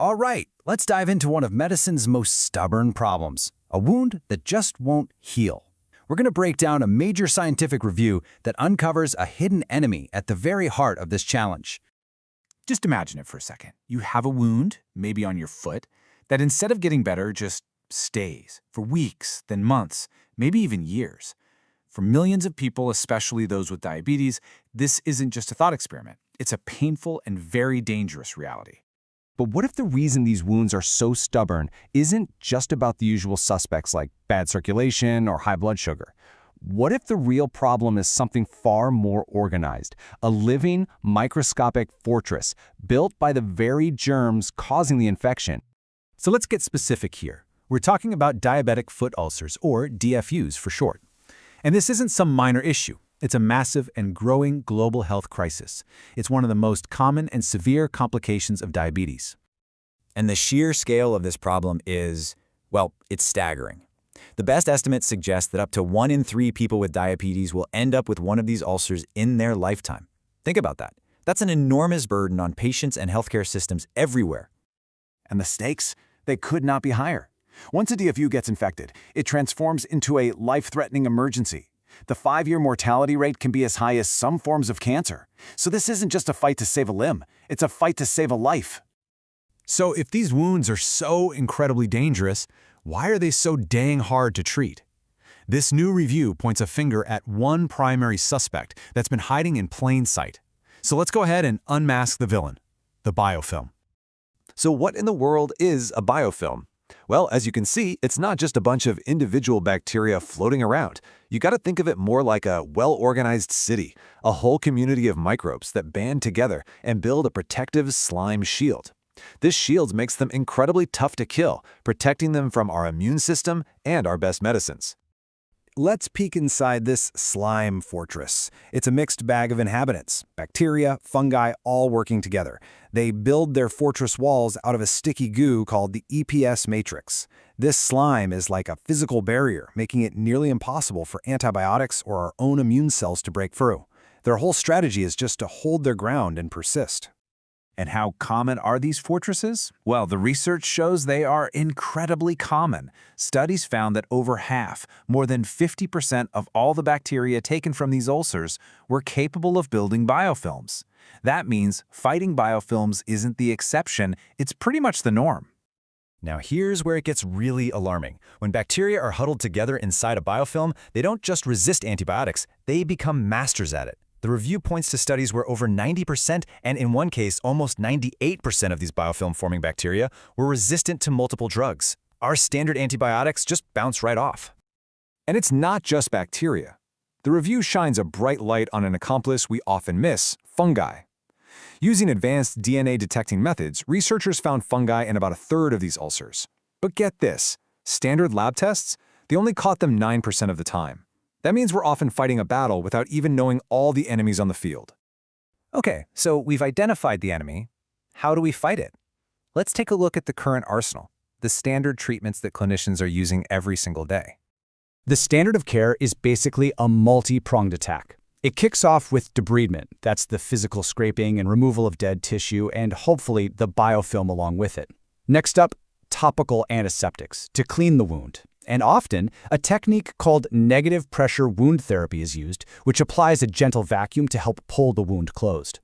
All right, let's dive into one of medicine's most stubborn problems, a wound that just won't heal. We're going to break down a major scientific review that uncovers a hidden enemy at the very heart of this challenge. Just imagine it for a second. You have a wound, maybe on your foot, that instead of getting better just stays for weeks, then months, maybe even years. For millions of people, especially those with diabetes, this isn't just a thought experiment. It's a painful and very dangerous reality. But what if the reason these wounds are so stubborn isn't just about the usual suspects like bad circulation or high blood sugar? What if the real problem is something far more organized, a living, microscopic fortress built by the very germs causing the infection? So let's get specific here. We're talking about diabetic foot ulcers, or DFUs for short. And this isn't some minor issue. It's a massive and growing global health crisis. It's one of the most common and severe complications of diabetes. And the sheer scale of this problem is, well, it's staggering. The best estimates suggest that up to 1 in 3 people with diabetes will end up with one of these ulcers in their lifetime. Think about that. That's an enormous burden on patients and healthcare systems everywhere. And the stakes? They could not be higher. Once a DFU gets infected, it transforms into a life-threatening emergency. The 5-year mortality rate can be as high as some forms of cancer. So this isn't just a fight to save a limb, it's a fight to save a life. So if these wounds are so incredibly dangerous, why are they so dang hard to treat? This new review points a finger at one primary suspect that's been hiding in plain sight. So let's go ahead and unmask the villain, the biofilm. So what in the world is a biofilm? Well, as you can see, it's not just a bunch of individual bacteria floating around. You got to think of it more like a well-organized city, a whole community of microbes that band together and build a protective slime shield. This shield makes them incredibly tough to kill, protecting them from our immune system and our best medicines. Let's peek inside this slime fortress. It's a mixed bag of inhabitants, bacteria, fungi, all working together. They build their fortress walls out of a sticky goo called the EPS matrix. This slime is like a physical barrier, making it nearly impossible for antibiotics or our own immune cells to break through. Their whole strategy is just to hold their ground and persist. And how common are these fortresses? Well, the research shows they are incredibly common. Studies found that over half, more than 50% of all the bacteria taken from these ulcers were capable of building biofilms. That means fighting biofilms isn't the exception, it's pretty much the norm. Now here's where it gets really alarming. When bacteria are huddled together inside a biofilm, they don't just resist antibiotics, they become masters at it. The review points to studies where over 90%, and in one case, almost 98% of these biofilm-forming bacteria were resistant to multiple drugs. Our standard antibiotics just bounce right off. And it's not just bacteria. The review shines a bright light on an accomplice we often miss, fungi. Using advanced DNA-detecting methods, researchers found fungi in about 1/3 of these ulcers. But get this, standard lab tests, they only caught them 9% of the time. That means we're often fighting a battle without even knowing all the enemies on the field. Okay, so we've identified the enemy. How do we fight it? Let's take a look at the current arsenal, the standard treatments that clinicians are using every single day. The standard of care is basically a multi-pronged attack. It kicks off with debridement. That's the physical scraping and removal of dead tissue and hopefully the biofilm along with it. Next up, topical antiseptics to clean the wound. And often, a technique called negative pressure wound therapy is used, which applies a gentle vacuum to help pull the wound closed.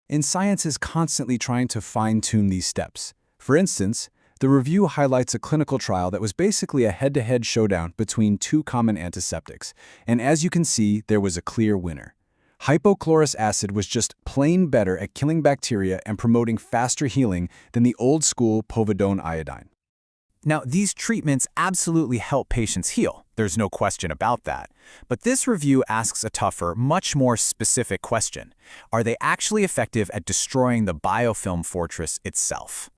And science is constantly trying to fine-tune these steps. For instance, the review highlights a clinical trial that was basically a head-to-head showdown between 2 common antiseptics. And as you can see, there was a clear winner. Hypochlorous acid was just plain better at killing bacteria and promoting faster healing than the old-school povidone iodine. Now, these treatments absolutely help patients heal. There's no question about that. But this review asks a tougher, much more specific question. Are they actually effective at destroying the biofilm fortress itself?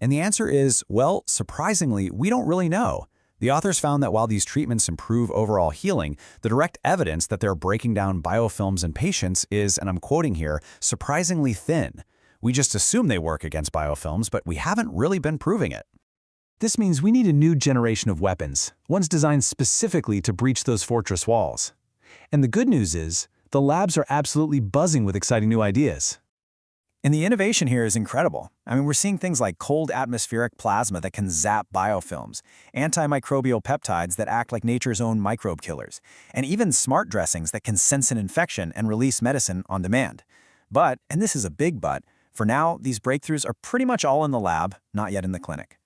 And the answer is, well, surprisingly, we don't really know. The authors found that while these treatments improve overall healing, the direct evidence that they're breaking down biofilms in patients is, and I'm quoting here, surprisingly thin. We just assume they work against biofilms, but we haven't really been proving it. This means we need a new generation of weapons, ones designed specifically to breach those fortress walls. And the good news is, the labs are absolutely buzzing with exciting new ideas. And the innovation here is incredible. I mean, we're seeing things like cold atmospheric plasma that can zap biofilms, antimicrobial peptides that act like nature's own microbe killers, and even smart dressings that can sense an infection and release medicine on demand. But, and this is a big but, for now, these breakthroughs are pretty much all in the lab, not yet in the clinic.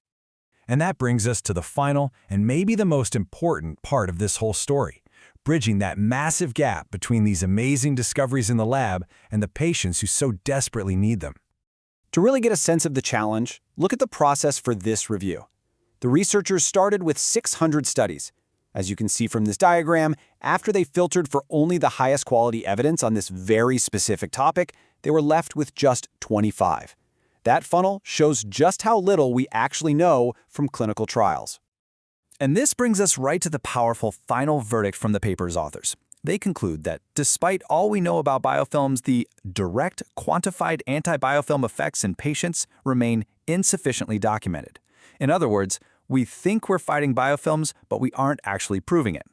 And that brings us to the final and maybe the most important part of this whole story, bridging that massive gap between these amazing discoveries in the lab and the patients who so desperately need them. To really get a sense of the challenge, look at the process for this review. The researchers started with 600 studies. As you can see from this diagram, after they filtered for only the highest quality evidence on this very specific topic, they were left with just 25. That funnel shows just how little we actually know from clinical trials. And this brings us right to the powerful final verdict from the paper's authors. They conclude that despite all we know about biofilms, the direct, quantified anti-biofilm effects in patients remain insufficiently documented. In other words, we think we're fighting biofilms, but we aren't actually proving it.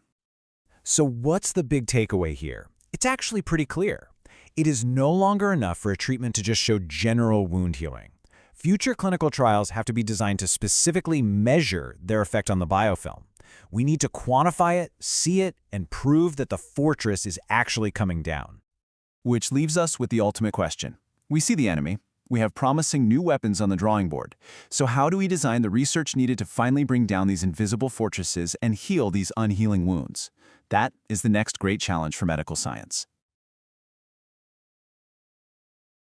So what's the big takeaway here? It's actually pretty clear. It is no longer enough for a treatment to just show general wound healing. Future clinical trials have to be designed to specifically measure their effect on the biofilm. We need to quantify it, see it, and prove that the fortress is actually coming down. Which leaves us with the ultimate question. We see the enemy. We have promising new weapons on the drawing board. So how do we design the research needed to finally bring down these invisible fortresses and heal these unhealing wounds? That is the next great challenge for medical science.